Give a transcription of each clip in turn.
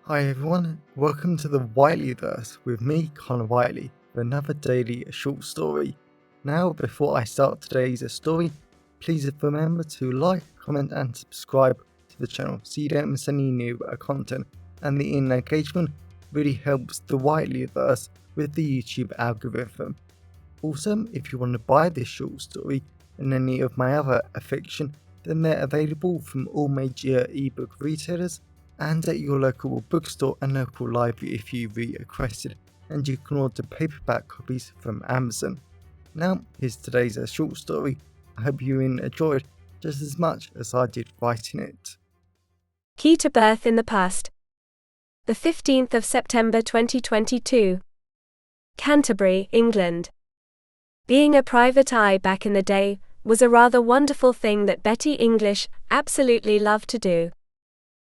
Hi everyone, welcome to the Whiteleyverse with me, Connor Whiteley, for another daily short story. Now, before I start today's story, please remember to like, comment and subscribe to the channel so you don't miss any new content, and the engagement really helps the Whiteleyverse with the YouTube algorithm. Also, if you want to buy this short story and any of my other fiction, then they're available from all major ebook retailers and at your local bookstore and local library if you requested, and you can order paperback copies from Amazon. Now, here's today's short story. I hope you enjoyed just as much as I did writing it. Key to Birth in the Past. The 15th of September 2022. Canterbury, England. Being a private eye back in the day was a rather wonderful thing that Bettie English absolutely loved to do.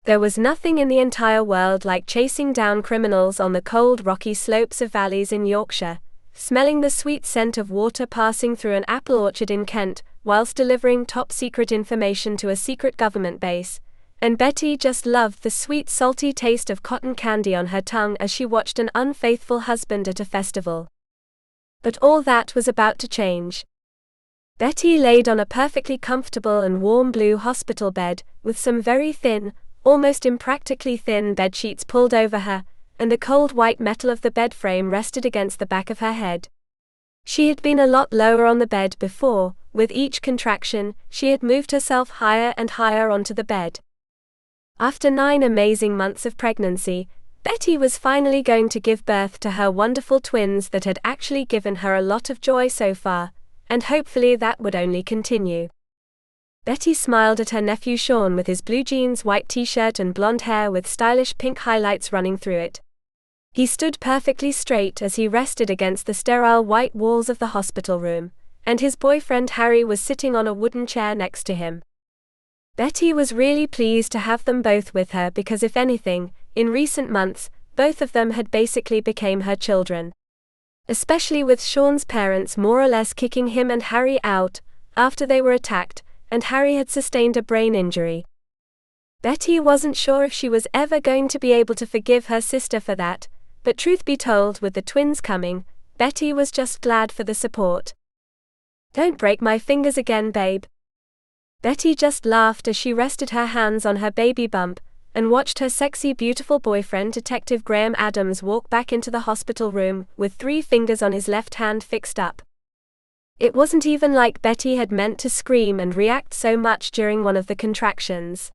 There was nothing in the entire world like chasing down criminals on the cold rocky slopes of valleys in Yorkshire, smelling the sweet scent of water passing through an apple orchard in Kent, whilst delivering top-secret information to a secret government base, and Bettie just loved the sweet salty taste of cotton candy on her tongue as she watched an unfaithful husband at a festival. But all that was about to change. Bettie laid on a perfectly comfortable and warm blue hospital bed, with some very thin, almost impractically thin bedsheets pulled over her, and the cold white metal of the bed frame rested against the back of her head. She had been a lot lower on the bed before. With each contraction, she had moved herself higher and higher onto the bed. After 9 amazing months of pregnancy, Bettie was finally going to give birth to her wonderful twins that had actually given her a lot of joy so far, and hopefully that would only continue. Bettie smiled at her nephew Sean with his blue jeans, white t-shirt and blonde hair with stylish pink highlights running through it. He stood perfectly straight as he rested against the sterile white walls of the hospital room, and his boyfriend Harry was sitting on a wooden chair next to him. Bettie was really pleased to have them both with her because if anything, in recent months, both of them had basically become her children. Especially with Sean's parents more or less kicking him and Harry out after they were attacked, and Harry had sustained a brain injury. Bettie wasn't sure if she was ever going to be able to forgive her sister for that, but truth be told, with the twins coming, Bettie was just glad for the support. "Don't break my fingers again, babe." Bettie just laughed as she rested her hands on her baby bump, and watched her sexy beautiful boyfriend Detective Graham Adams walk back into the hospital room, with 3 fingers on his left hand fixed up. It wasn't even like Bettie had meant to scream and react so much during one of the contractions.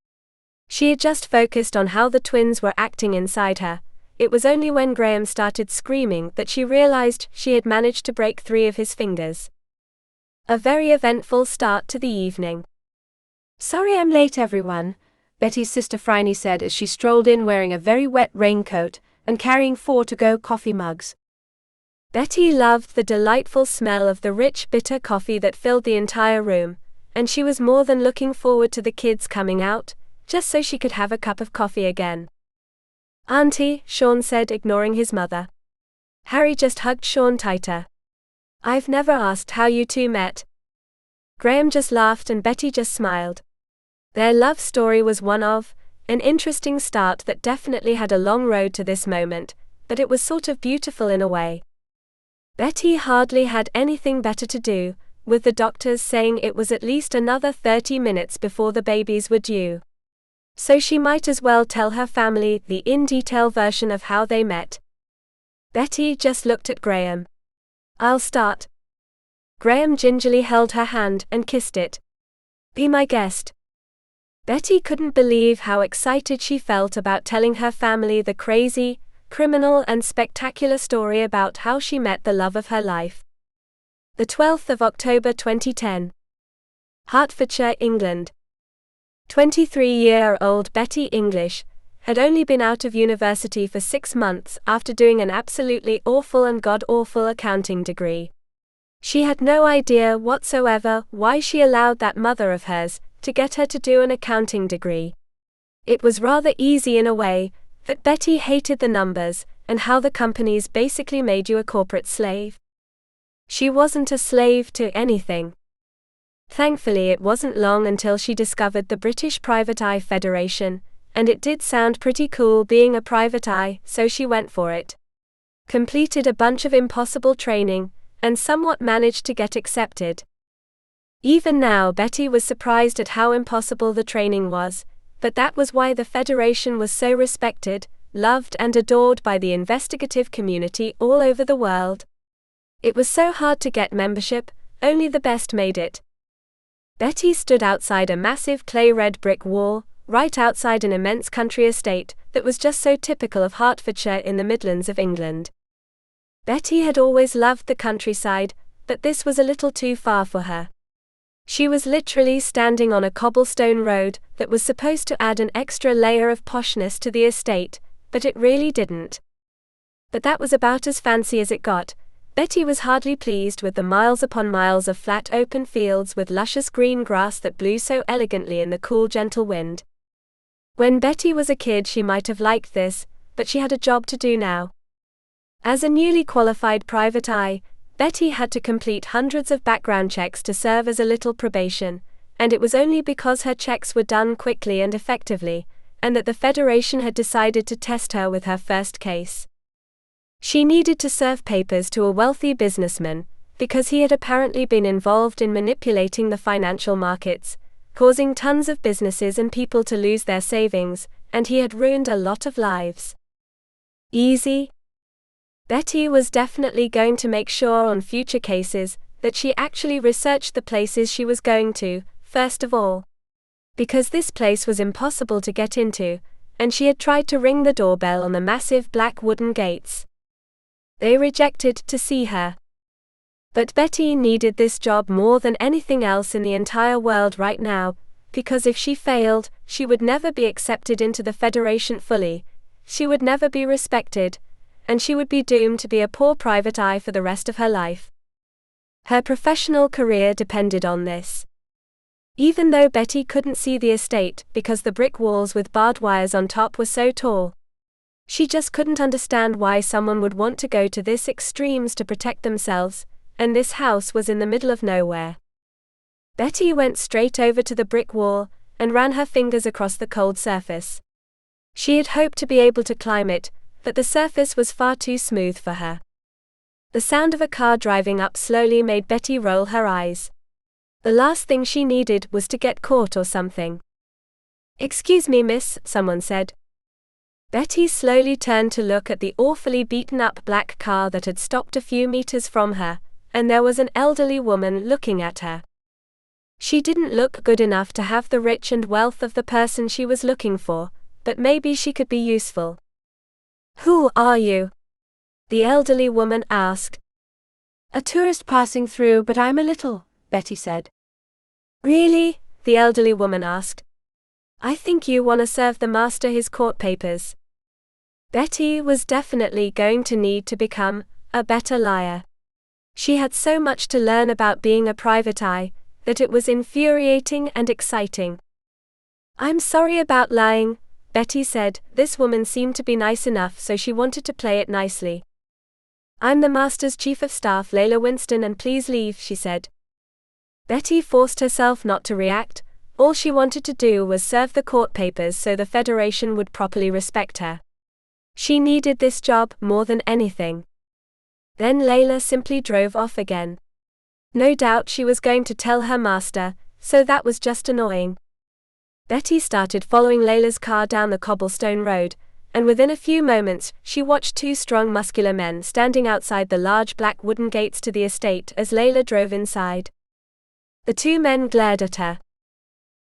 She had just focused on how the twins were acting inside her. It was only when Graham started screaming that she realized she had managed to break 3 of his fingers. A very eventful start to the evening. "Sorry I'm late, everyone," Bettie's sister Phryne said as she strolled in wearing a very wet raincoat and carrying 4 to-go coffee mugs. Bettie loved the delightful smell of the rich, bitter coffee that filled the entire room, and she was more than looking forward to the kids coming out, just so she could have a cup of coffee again. "Auntie," Sean said, ignoring his mother. Harry just hugged Sean tighter. "I've never asked how you two met." Graham just laughed and Bettie just smiled. Their love story was one of an interesting start that definitely had a long road to this moment, but it was sort of beautiful in a way. Bettie hardly had anything better to do, with the doctors saying it was at least another 30 minutes before the babies were due. So she might as well tell her family the in-detail version of how they met. Bettie just looked at Graham. "I'll start." Graham gingerly held her hand and kissed it. "Be my guest." Bettie couldn't believe how excited she felt about telling her family the crazy, criminal and spectacular story about how she met the love of her life. The 12th of October 2010. Hertfordshire, England. 23-year-old Bettie English had only been out of university for 6 months after doing an absolutely awful and god-awful accounting degree. She had no idea whatsoever why she allowed that mother of hers to get her to do an accounting degree. It was rather easy in a way, but Bettie hated the numbers, and how the companies basically made you a corporate slave. She wasn't a slave to anything. Thankfully, it wasn't long until she discovered the British Private Eye Federation, and it did sound pretty cool being a private eye, so she went for it. Completed a bunch of impossible training, and somewhat managed to get accepted. Even now, Betty was surprised at how impossible the training was, but that was why the Federation was so respected, loved and adored by the investigative community all over the world. It was so hard to get membership, only the best made it. Betty stood outside a massive clay-red brick wall, right outside an immense country estate that was just so typical of Hertfordshire in the Midlands of England. Betty had always loved the countryside, but this was a little too far for her. She was literally standing on a cobblestone road that was supposed to add an extra layer of poshness to the estate, but it really didn't. But that was about as fancy as it got. Betty was hardly pleased with the miles upon miles of flat open fields with luscious green grass that blew so elegantly in the cool gentle wind. When Betty was a kid she might have liked this, but she had a job to do now. As a newly qualified private eye, Betty had to complete hundreds of background checks to serve as a little probation, and it was only because her checks were done quickly and effectively, and that the Federation had decided to test her with her first case. She needed to serve papers to a wealthy businessman, because he had apparently been involved in manipulating the financial markets, causing tons of businesses and people to lose their savings, and he had ruined a lot of lives. Easy? Betty was definitely going to make sure on future cases that she actually researched the places she was going to, first of all. Because this place was impossible to get into, and she had tried to ring the doorbell on the massive black wooden gates. They rejected to see her. But Betty needed this job more than anything else in the entire world right now, because if she failed, she would never be accepted into the Federation fully, she would never be respected, and she would be doomed to be a poor private eye for the rest of her life. Her professional career depended on this. Even though Betty couldn't see the estate because the brick walls with barbed wires on top were so tall, she just couldn't understand why someone would want to go to this extremes to protect themselves, and this house was in the middle of nowhere. Betty went straight over to the brick wall and ran her fingers across the cold surface. She had hoped to be able to climb it, but the surface was far too smooth for her. The sound of a car driving up slowly made Betty roll her eyes. The last thing she needed was to get caught or something. "Excuse me, miss," someone said. Betty slowly turned to look at the awfully beaten-up black car that had stopped a few meters from her, and there was an elderly woman looking at her. She didn't look good enough to have the rich and wealth of the person she was looking for, but maybe she could be useful. "Who are you?" the elderly woman asked. "A tourist passing through, but I'm a little," Betty said. "Really?" the elderly woman asked. "I think you want to serve the master his court papers." Betty was definitely going to need to become a better liar. She had so much to learn about being a private eye, that it was infuriating and exciting. "I'm sorry about lying," Betty said. This woman seemed to be nice enough, so she wanted to play it nicely. "I'm the master's chief of staff, Layla Winston, and please leave," she said. Betty forced herself not to react. All she wanted to do was serve the court papers so the Federation would properly respect her. She needed this job more than anything. Then Layla simply drove off again. No doubt she was going to tell her master, so that was just annoying. Betty started following Layla's car down the cobblestone road, and within a few moments she watched two strong muscular men standing outside the large black wooden gates to the estate as Layla drove inside. The two men glared at her.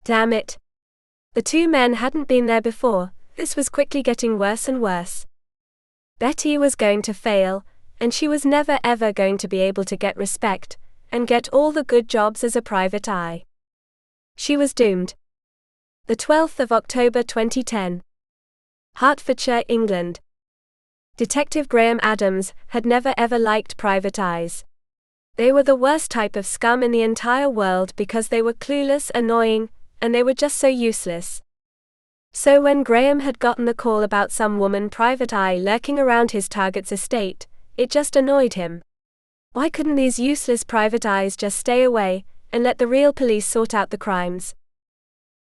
Damn it. The two men hadn't been there before. This was quickly getting worse and worse. Betty was going to fail, and she was never ever going to be able to get respect, and get all the good jobs as a private eye. She was doomed. The 12th of October 2010. Hertfordshire, England. Detective Graham Adams had never ever liked private eyes. They were the worst type of scum in the entire world because they were clueless, annoying, and they were just so useless. So when Graham had gotten the call about some woman private eye lurking around his target's estate, it just annoyed him. Why couldn't these useless private eyes just stay away, and let the real police sort out the crimes?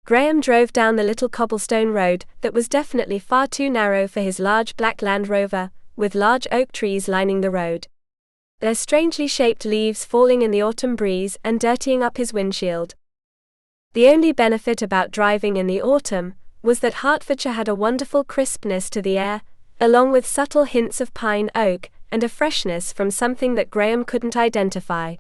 Graham drove down the little cobblestone road that was definitely far too narrow for his large black Land Rover, with large oak trees lining the road. Their strangely shaped leaves falling in the autumn breeze and dirtying up his windshield. The only benefit about driving in the autumn was that Hertfordshire had a wonderful crispness to the air, along with subtle hints of pine oak, and a freshness from something that Graham couldn't identify.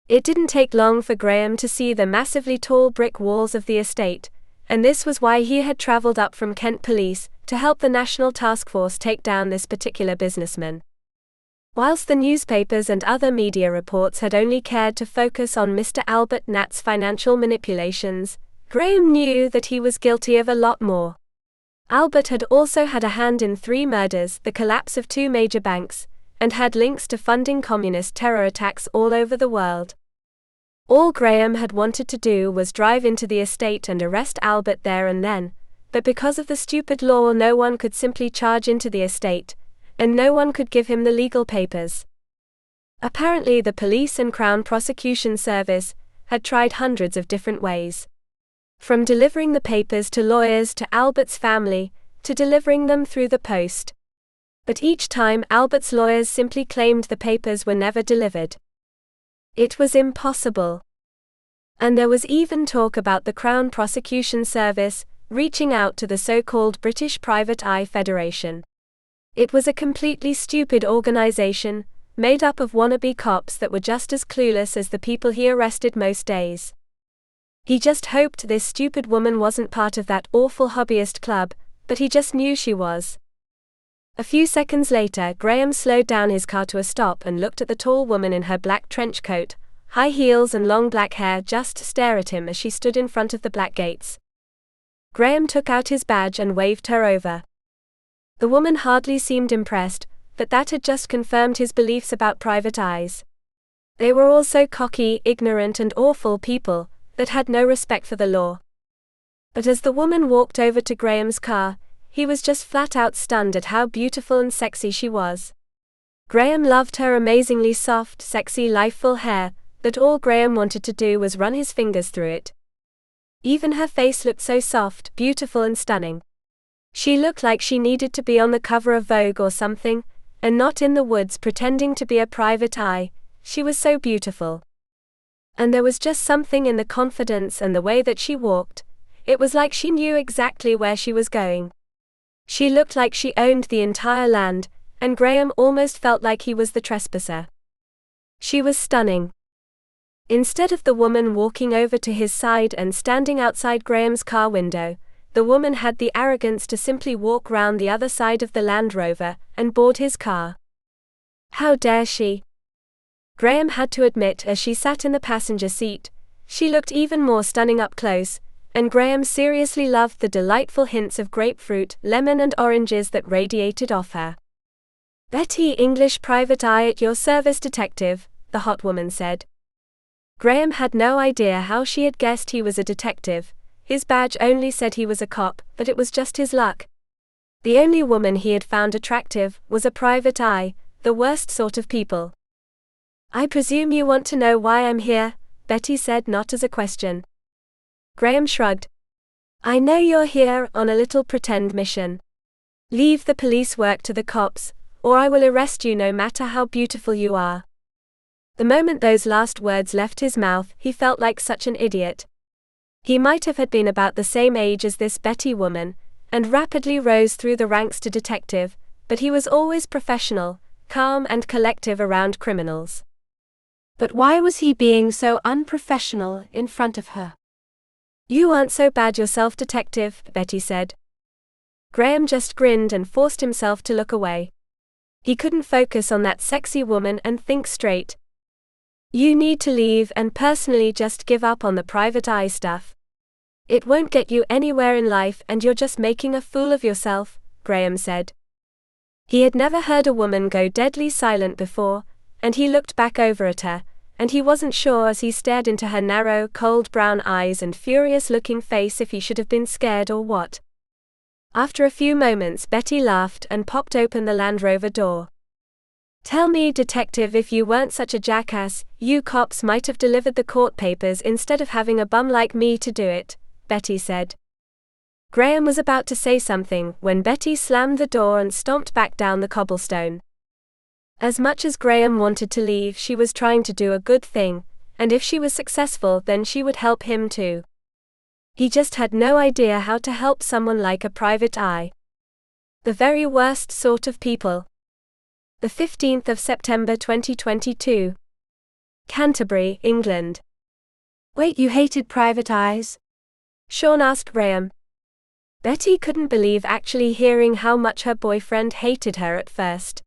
It didn't take long for Graham to see the massively tall brick walls of the estate, and this was why he had travelled up from Kent Police to help the National Task Force take down this particular businessman. Whilst the newspapers and other media reports had only cared to focus on Mr. Albert Nat's financial manipulations, Graham knew that he was guilty of a lot more. Albert had also had a hand in 3 murders, the collapse of 2 major banks, and had links to funding communist terror attacks all over the world. All Graham had wanted to do was drive into the estate and arrest Albert there and then, but because of the stupid law no one could simply charge into the estate, and no one could give him the legal papers. Apparently the police and Crown Prosecution Service had tried hundreds of different ways. From delivering the papers to lawyers to Albert's family, to delivering them through the post. But each time Albert's lawyers simply claimed the papers were never delivered. It was impossible. And there was even talk about the Crown Prosecution Service reaching out to the so-called British Private Eye Federation. It was a completely stupid organization, made up of wannabe cops that were just as clueless as the people he arrested most days. He just hoped this stupid woman wasn't part of that awful hobbyist club, but he just knew she was. A few seconds later, Graham slowed down his car to a stop and looked at the tall woman in her black trench coat, high heels and long black hair just stare at him as she stood in front of the black gates. Graham took out his badge and waved her over. The woman hardly seemed impressed, but that had just confirmed his beliefs about private eyes. They were all so cocky, ignorant and awful people that had no respect for the law. But as the woman walked over to Graham's car, he was just flat out stunned at how beautiful and sexy she was. Graham loved her amazingly soft, sexy, life-full hair, that all Graham wanted to do was run his fingers through it. Even her face looked so soft, beautiful and stunning. She looked like she needed to be on the cover of Vogue or something, and not in the woods pretending to be a private eye. She was so beautiful. And there was just something in the confidence and the way that she walked. It was like she knew exactly where she was going. She looked like she owned the entire land, and Graham almost felt like he was the trespasser. She was stunning. Instead of the woman walking over to his side and standing outside Graham's car window, the woman had the arrogance to simply walk round the other side of the Land Rover and board his car. How dare she? Graham had to admit as she sat in the passenger seat, she looked even more stunning up close, and Graham seriously loved the delightful hints of grapefruit, lemon and oranges that radiated off her. "Bettie English, private eye at your service, detective," the hot woman said. Graham had no idea how she had guessed he was a detective. His badge only said he was a cop, but it was just his luck. The only woman he had found attractive was a private eye, the worst sort of people. "I presume you want to know why I'm here," Betty said, not as a question. Graham shrugged. "I know you're here on a little pretend mission. Leave the police work to the cops, or I will arrest you no matter how beautiful you are." The moment those last words left his mouth, he felt like such an idiot. He might have had been about the same age as this Betty woman, and rapidly rose through the ranks to detective, but he was always professional, calm and collective around criminals. But why was he being so unprofessional in front of her? "You aren't so bad yourself, detective," Betty said. Graham just grinned and forced himself to look away. He couldn't focus on that sexy woman and think straight. "You need to leave and personally just give up on the private eye stuff. It won't get you anywhere in life and you're just making a fool of yourself," Graham said. He had never heard a woman go deadly silent before, and he looked back over at her, and he wasn't sure as he stared into her narrow, cold brown eyes and furious-looking face if he should have been scared or what. After a few moments, Betty laughed and popped open the Land Rover door. "Tell me, detective, if you weren't such a jackass, you cops might have delivered the court papers instead of having a bum like me to do it," Betty said. Graham was about to say something when Betty slammed the door and stomped back down the cobblestone. As much as Graham wanted to leave, she was trying to do a good thing, and if she was successful, then she would help him too. He just had no idea how to help someone like a private eye. The very worst sort of people. The 15th of September 2022. Canterbury, England. Wait, you hated private eyes? Sean asked Graham. Betty couldn't believe actually hearing how much her boyfriend hated her at first.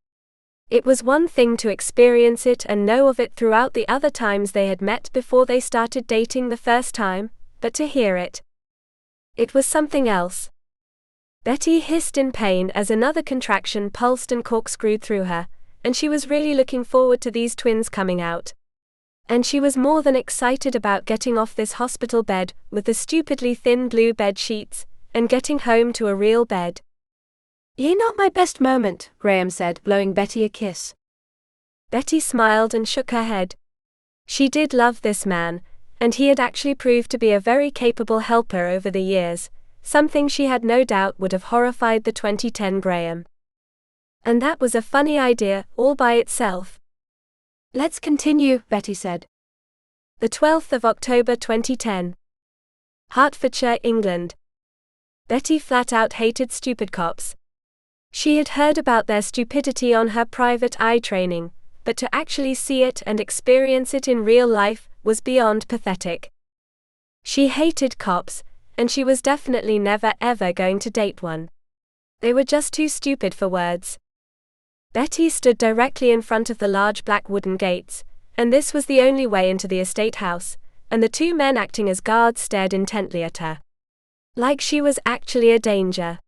It was one thing to experience it and know of it throughout the other times they had met before they started dating the first time, but to hear it. It was something else. Betty hissed in pain as another contraction pulsed and corkscrewed through her, and she was really looking forward to these twins coming out. And she was more than excited about getting off this hospital bed with the stupidly thin blue bed sheets, and getting home to a real bed. "You're not my best moment," Graham said, blowing Betty a kiss. Betty smiled and shook her head. She did love this man, and he had actually proved to be a very capable helper over the years, something she had no doubt would have horrified the 2010 Graham. And that was a funny idea all by itself. "Let's continue," Betty said. The 12th of October 2010. Hertfordshire, England. Betty flat out hated stupid cops. She had heard about their stupidity on her private eye training, but to actually see it and experience it in real life was beyond pathetic. She hated cops, and she was definitely never ever going to date one. They were just too stupid for words. Betty stood directly in front of the large black wooden gates, and this was the only way into the estate house, and the two men acting as guards stared intently at her. Like she was actually a danger.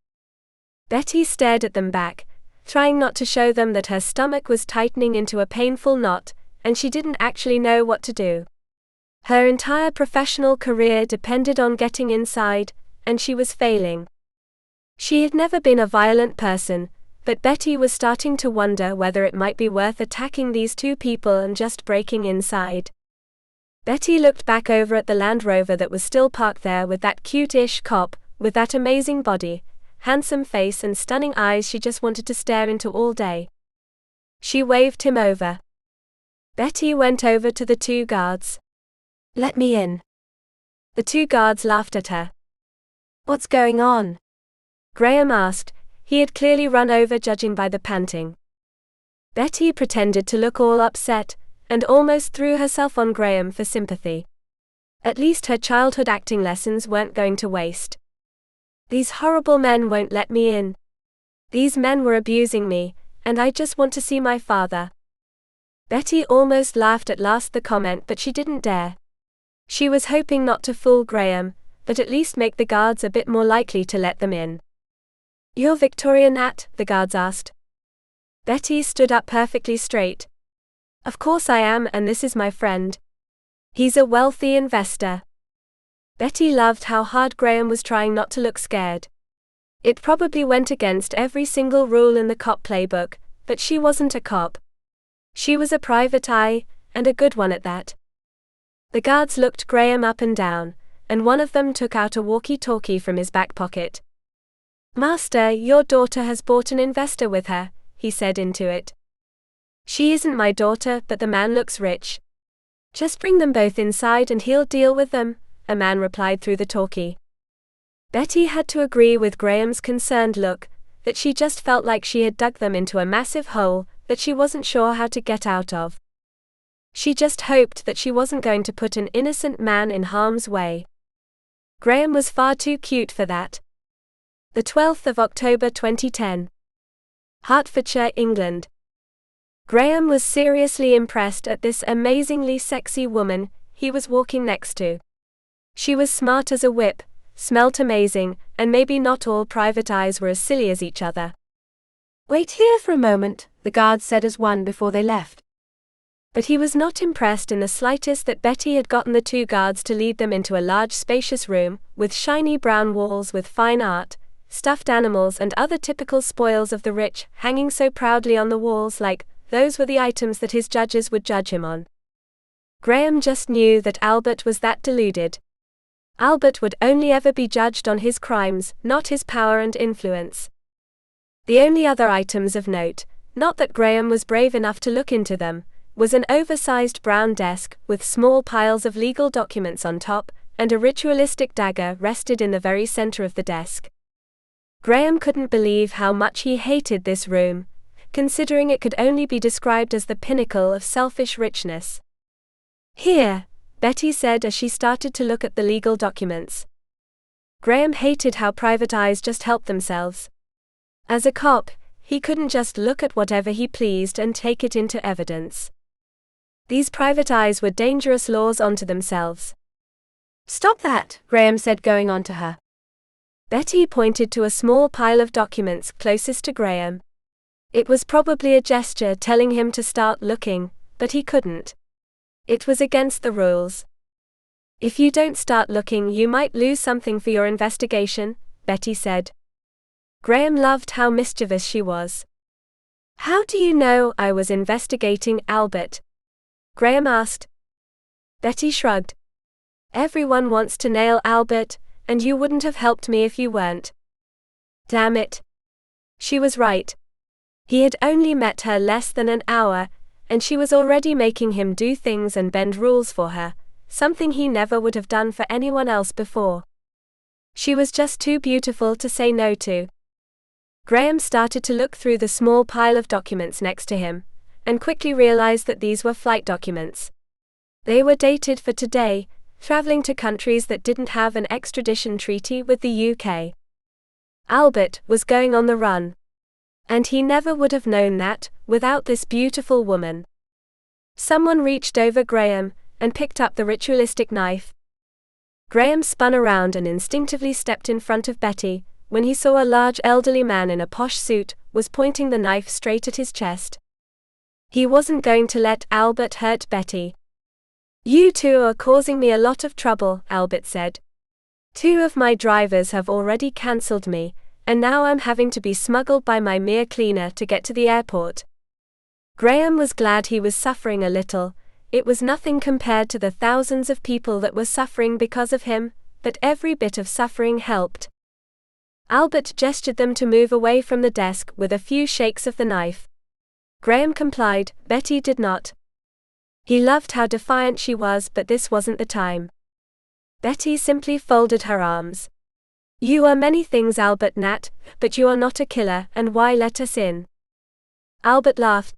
Betty stared at them back, trying not to show them that her stomach was tightening into a painful knot, and she didn't actually know what to do. Her entire professional career depended on getting inside, and she was failing. She had never been a violent person, but Betty was starting to wonder whether it might be worth attacking these two people and just breaking inside. Betty looked back over at the Land Rover that was still parked there with that cute-ish cop, with that amazing body, handsome face and stunning eyes she just wanted to stare into all day. She waved him over. Betty went over to the two guards. "Let me in." The two guards laughed at her. "What's going on?" Graham asked. He had clearly run over, judging by the panting. Betty pretended to look all upset, and almost threw herself on Graham for sympathy. At least her childhood acting lessons weren't going to waste. "These horrible men won't let me in. These men were abusing me, and I just want to see my father." Betty almost laughed at the comment, but she didn't dare. She was hoping not to fool Graham, but at least make the guards a bit more likely to let them in. "You're Victoria Nat?" the guards asked. Betty stood up perfectly straight. "Of course I am, and this is my friend. He's a wealthy investor." Betty loved how hard Graham was trying not to look scared. It probably went against every single rule in the cop playbook, but she wasn't a cop. She was a private eye, and a good one at that. The guards looked Graham up and down, and one of them took out a walkie-talkie from his back pocket. "Master, your daughter has brought an investor with her," he said into it. "She isn't my daughter, but the man looks rich. Just bring them both inside and he'll deal with them," a man replied through the talkie. Betty had to agree with Graham's concerned look, that she just felt like she had dug them into a massive hole that she wasn't sure how to get out of. She just hoped that she wasn't going to put an innocent man in harm's way. Graham was far too cute for that. The 12th of October 2010. Hertfordshire, England. Graham was seriously impressed at this amazingly sexy woman he was walking next to. She was smart as a whip, smelt amazing, and maybe not all private eyes were as silly as each other. "Wait here for a moment," the guards said as one before they left. But he was not impressed in the slightest that Betty had gotten the two guards to lead them into a large spacious room, with shiny brown walls with fine art, stuffed animals and other typical spoils of the rich hanging so proudly on the walls, like those were the items that his judges would judge him on. Graham just knew that Albert was that deluded. Albert would only ever be judged on his crimes, not his power and influence. The only other items of note, not that Graham was brave enough to look into them, was an oversized brown desk with small piles of legal documents on top, and a ritualistic dagger rested in the very center of the desk. Graham couldn't believe how much he hated this room, considering it could only be described as the pinnacle of selfish richness. "Here," Betty said as she started to look at the legal documents. Graham hated how private eyes just helped themselves. As a cop, he couldn't just look at whatever he pleased and take it into evidence. These private eyes were dangerous laws unto themselves. "Stop that," Graham said, going on to her. Betty pointed to a small pile of documents closest to Graham. It was probably a gesture telling him to start looking, but he couldn't. It was against the rules. "If you don't start looking, you might lose something for your investigation," Betty said. Graham loved how mischievous she was. "How do you know I was investigating Albert?" Graham asked. Betty shrugged. "Everyone wants to nail Albert, and you wouldn't have helped me if you weren't." Damn it. She was right. He had only met her less than an hour, and she was already making him do things and bend rules for her, something he never would have done for anyone else before. She was just too beautiful to say no to. Graham started to look through the small pile of documents next to him, and quickly realized that these were flight documents. They were dated for today, traveling to countries that didn't have an extradition treaty with the UK. Albert was going on the run. And he never would have known that, without this beautiful woman. Someone reached over Graham, and picked up the ritualistic knife. Graham spun around and instinctively stepped in front of Betty, when he saw a large elderly man in a posh suit, was pointing the knife straight at his chest. He wasn't going to let Albert hurt Betty. "You two are causing me a lot of trouble," Albert said. "Two of my drivers have already cancelled me, and now I'm having to be smuggled by my mere cleaner to get to the airport." Graham was glad he was suffering a little. It was nothing compared to the thousands of people that were suffering because of him, but every bit of suffering helped. Albert gestured them to move away from the desk with a few shakes of the knife. Graham complied, Betty did not. He loved how defiant she was, but this wasn't the time. Betty simply folded her arms. "You are many things, Albert Nat, but you are not a killer, and why let us in?" Albert laughed.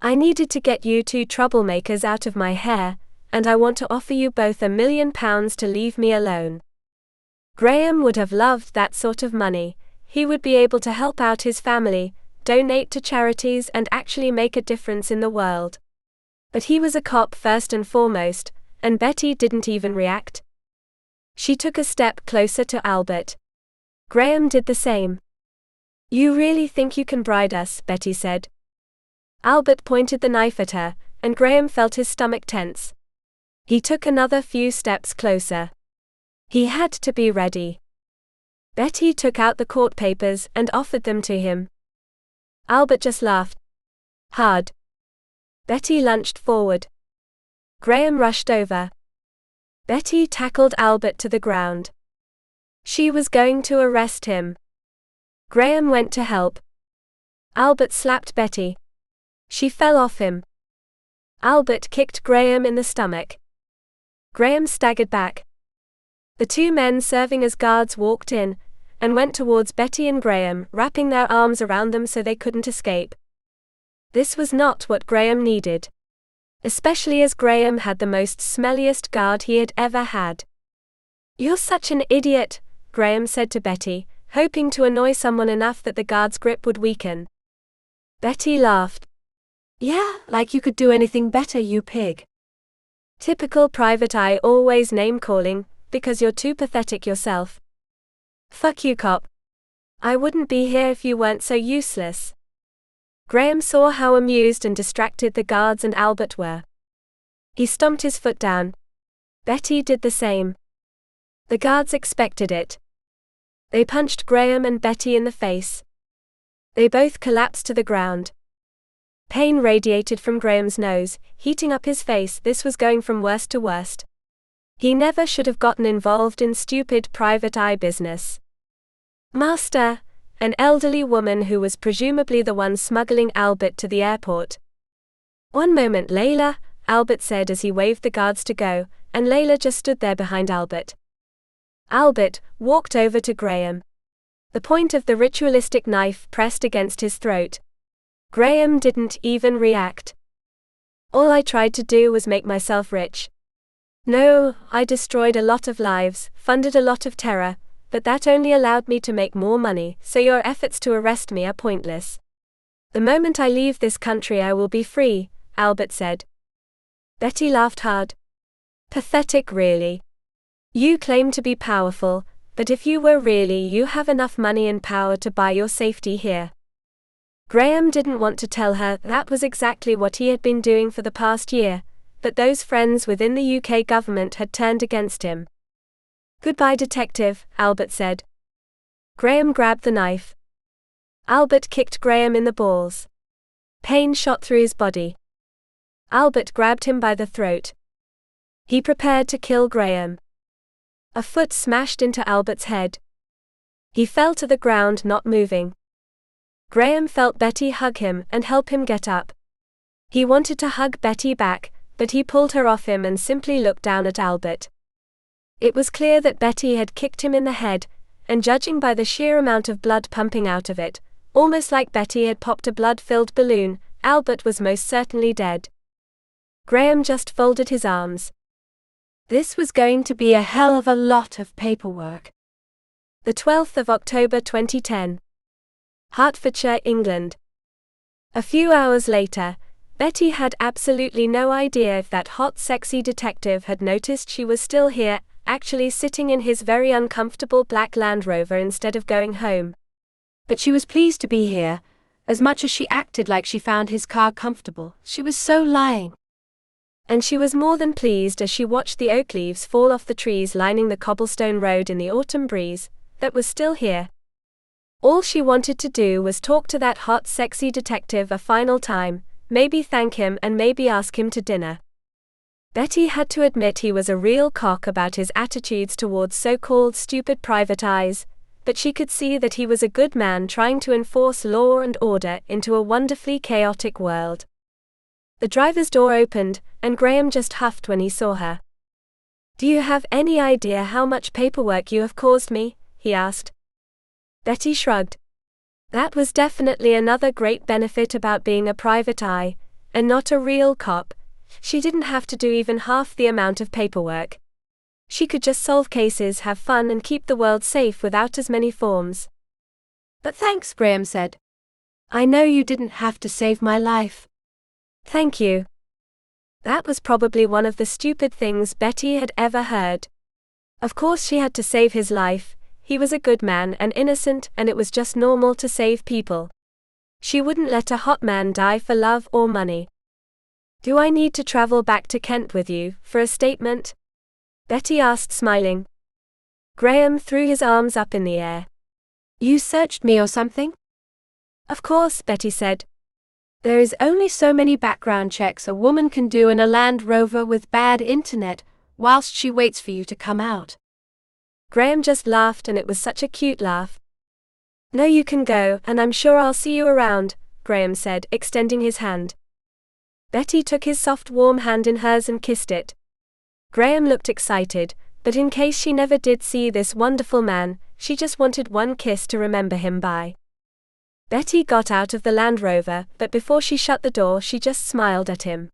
"I needed to get you two troublemakers out of my hair, and I want to offer you both £1 million to leave me alone." Graham would have loved that sort of money. He would be able to help out his family, donate to charities, and actually make a difference in the world. But he was a cop first and foremost, and Betty didn't even react. She took a step closer to Albert. Graham did the same. "You really think you can bribe us?" Betty said. Albert pointed the knife at her, and Graham felt his stomach tense. He took another few steps closer. He had to be ready. Betty took out the court papers and offered them to him. Albert just laughed. Hard. Betty lunged forward. Graham rushed over. Betty tackled Albert to the ground. She was going to arrest him. Graham went to help. Albert slapped Betty. She fell off him. Albert kicked Graham in the stomach. Graham staggered back. The two men serving as guards walked in, and went towards Betty and Graham, wrapping their arms around them so they couldn't escape. This was not what Graham needed. Especially as Graham had the most smelliest guard he had ever had. "You're such an idiot," Graham said to Betty, hoping to annoy someone enough that the guard's grip would weaken. Betty laughed. "Yeah, like you could do anything better, you pig." Typical private eye, always name-calling, because you're too pathetic yourself. "Fuck you, cop. I wouldn't be here if you weren't so useless." Graham saw how amused and distracted the guards and Albert were. He stomped his foot down. Betty did the same. The guards expected it. They punched Graham and Betty in the face. They both collapsed to the ground. Pain radiated from Graham's nose, heating up his face. This was going from worst to worst. He never should have gotten involved in stupid private eye business. Master, an elderly woman who was presumably the one smuggling Albert to the airport. One moment, Layla, Albert said as he waved the guards to go, and Layla just stood there behind Albert. Albert walked over to Graham. The point of the ritualistic knife pressed against his throat. Graham didn't even react. All I tried to do was make myself rich. No, I destroyed a lot of lives, funded a lot of terror, but that only allowed me to make more money, so your efforts to arrest me are pointless. The moment I leave this country I will be free, Albert said. Betty laughed hard. Pathetic, really. You claim to be powerful, but if you were really, you have enough money and power to buy your safety here. Graham didn't want to tell her that was exactly what he had been doing for the past year, but those friends within the UK government had turned against him. Goodbye, detective, Albert said. Graham grabbed the knife. Albert kicked Graham in the balls. Pain shot through his body. Albert grabbed him by the throat. He prepared to kill Graham. A foot smashed into Albert's head. He fell to the ground, not moving. Graham felt Betty hug him and help him get up. He wanted to hug Betty back, but he pulled her off him and simply looked down at Albert. It was clear that Betty had kicked him in the head, and judging by the sheer amount of blood pumping out of it, almost like Betty had popped a blood-filled balloon, Albert was most certainly dead. Graham just folded his arms. This was going to be a hell of a lot of paperwork. The 12th of October 2010. Hertfordshire, England. A few hours later, Betty had absolutely no idea if that hot, sexy detective had noticed she was still here, actually sitting in his very uncomfortable black Land Rover instead of going home. But she was pleased to be here, as much as she acted like she found his car comfortable. She was so lying. And she was more than pleased as she watched the oak leaves fall off the trees lining the cobblestone road in the autumn breeze, that was still here. All she wanted to do was talk to that hot, sexy detective a final time, maybe thank him and maybe ask him to dinner. Betty had to admit he was a real cock about his attitudes towards so-called stupid private eyes, but she could see that he was a good man trying to enforce law and order into a wonderfully chaotic world. The driver's door opened, and Graham just huffed when he saw her. Do you have any idea how much paperwork you have caused me? He asked. Betty shrugged. That was definitely another great benefit about being a private eye, and not a real cop. She didn't have to do even half the amount of paperwork. She could just solve cases, have fun, and keep the world safe without as many forms. But thanks, Graham said. I know you didn't have to save my life. Thank you. That was probably one of the stupid things Betty had ever heard. Of course she had to save his life. He was a good man and innocent, and it was just normal to save people. She wouldn't let a hot man die for love or money. Do I need to travel back to Kent with you for a statement? Betty asked, smiling. Graham threw his arms up in the air. You searched me or something? Of course, Betty said. There is only so many background checks a woman can do in a Land Rover with bad internet, whilst she waits for you to come out. Graham just laughed, and it was such a cute laugh. No, you can go, and I'm sure I'll see you around, Graham said, extending his hand. Betty took his soft, warm hand in hers and kissed it. Graham looked excited, but in case she never did see this wonderful man, she just wanted one kiss to remember him by. Betty got out of the Land Rover, but before she shut the door she just smiled at him.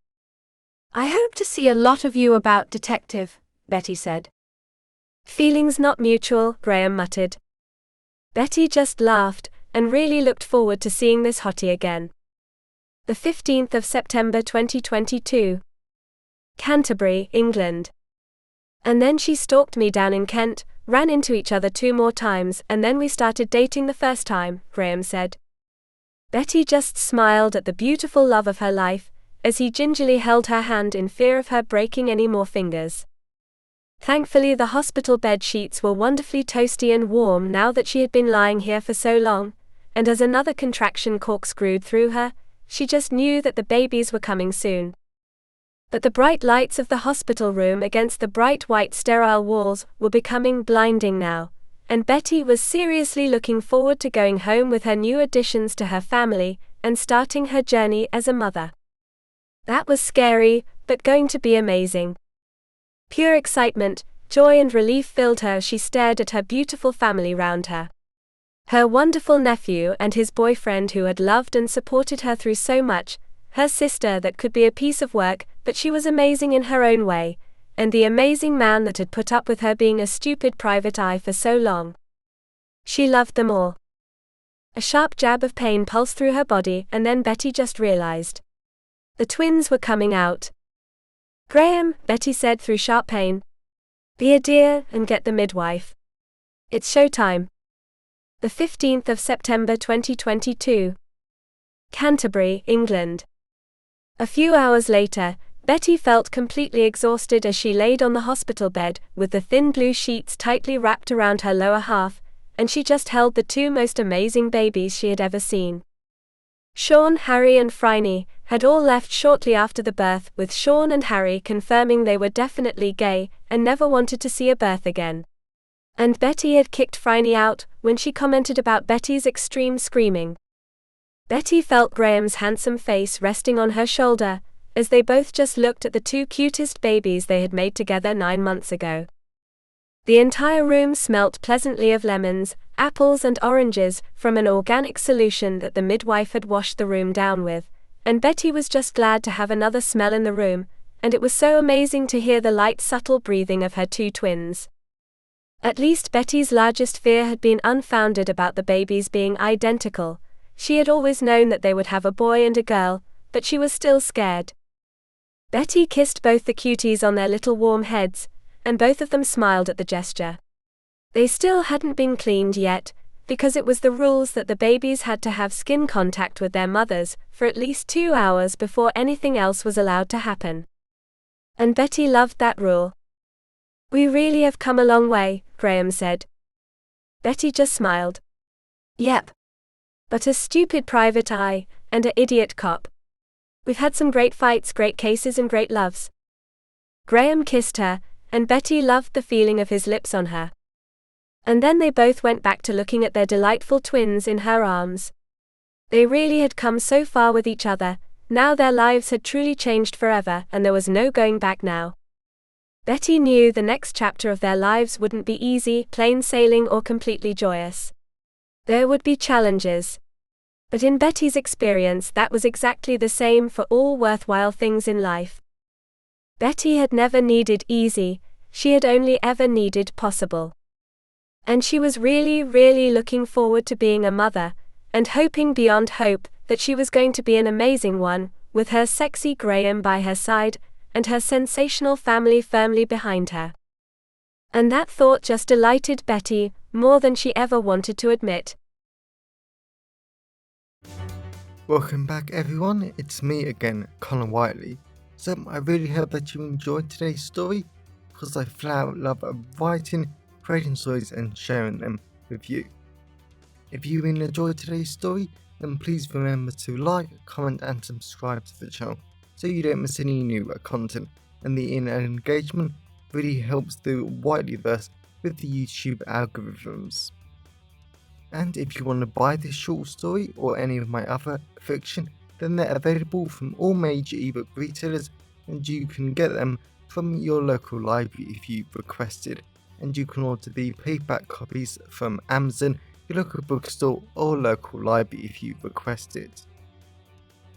I hope to see a lot of you about, detective, Betty said. Feelings not mutual, Graham muttered. Betty just laughed, and really looked forward to seeing this hottie again. The 15th of September 2022. Canterbury, England. And then she stalked me down in Kent, ran into each other 2 more times, and then we started dating the first time, Graham said. Betty just smiled at the beautiful love of her life, as he gingerly held her hand in fear of her breaking any more fingers. Thankfully the hospital bed sheets were wonderfully toasty and warm now that she had been lying here for so long, and as another contraction corkscrewed through her, she just knew that the babies were coming soon. But the bright lights of the hospital room against the bright white sterile walls were becoming blinding now, and Betty was seriously looking forward to going home with her new additions to her family and starting her journey as a mother. That was scary, but going to be amazing. Pure excitement, joy and relief filled her as she stared at her beautiful family round her. Her wonderful nephew and his boyfriend who had loved and supported her through so much, her sister that could be a piece of work, but she was amazing in her own way, and the amazing man that had put up with her being a stupid private eye for so long. She loved them all. A sharp jab of pain pulsed through her body, and then Betty just realized. The twins were coming out. "Graham," Betty said through sharp pain. "Be a dear and get the midwife. It's showtime." The 15th of September 2022. Canterbury, England. A few hours later, Betty felt completely exhausted as she laid on the hospital bed, with the thin blue sheets tightly wrapped around her lower half, and she just held the two most amazing babies she had ever seen. Sean, Harry and Phryne had all left shortly after the birth, with Sean and Harry confirming they were definitely gay and never wanted to see a birth again. And Betty had kicked Phryne out when she commented about Betty's extreme screaming. Betty felt Graham's handsome face resting on her shoulder, as they both just looked at the two cutest babies they had made together 9 months ago. The entire room smelt pleasantly of lemons, apples and oranges from an organic solution that the midwife had washed the room down with, and Betty was just glad to have another smell in the room, and it was so amazing to hear the light subtle breathing of her two twins. At least Betty's largest fear had been unfounded about the babies being identical. She had always known that they would have a boy and a girl, but she was still scared. Betty kissed both the cuties on their little warm heads, and both of them smiled at the gesture. They still hadn't been cleaned yet, because it was the rules that the babies had to have skin contact with their mothers for at least 2 hours before anything else was allowed to happen. And Betty loved that rule. "We really have come a long way," Graham said. Betty just smiled. "Yep. But a stupid private eye, and a idiot cop. We've had some great fights, great cases and great loves." Graham kissed her, and Betty loved the feeling of his lips on her. And then they both went back to looking at their delightful twins in her arms. They really had come so far with each other, now their lives had truly changed forever and there was no going back now. Betty knew the next chapter of their lives wouldn't be easy, plain sailing or completely joyous. There would be challenges. But in Betty's experience that was exactly the same for all worthwhile things in life. Betty had never needed easy, she had only ever needed possible. And she was really, really looking forward to being a mother, and hoping beyond hope that she was going to be an amazing one, with her sexy Graham by her side, and her sensational family firmly behind her. And that thought just delighted Betty more than she ever wanted to admit. Welcome back everyone, it's me again, Connor Whiteley. So I really hope that you enjoyed today's story, because I flat out love writing, creating stories and sharing them with you. If you really enjoyed today's story, then please remember to like, comment and subscribe to the channel so you don't miss any new content, and the engagement really helps the Whiteleyverse with the YouTube algorithms. And if you want to buy this short story or any of my other fiction, then they're available from all major ebook retailers and you can get them from your local library if you requested, and you can order the paperback copies from Amazon, your local bookstore or local library if you request it.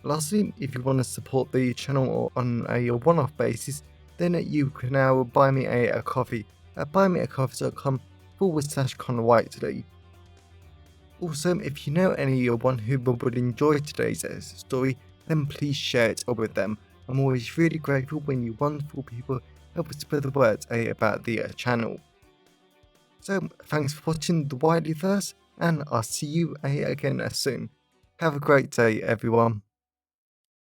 Lastly, if you want to support the channel on a one-off basis, then you can now buy me a coffee at buymeacoffee.com/Connor Whiteley. Also, if you know anyone who would enjoy today's story, then please share it with them. I'm always really grateful when you wonderful people help spread the word about the channel. So, thanks for watching the Whiteleyverse, and I'll see you again soon. Have a great day, everyone.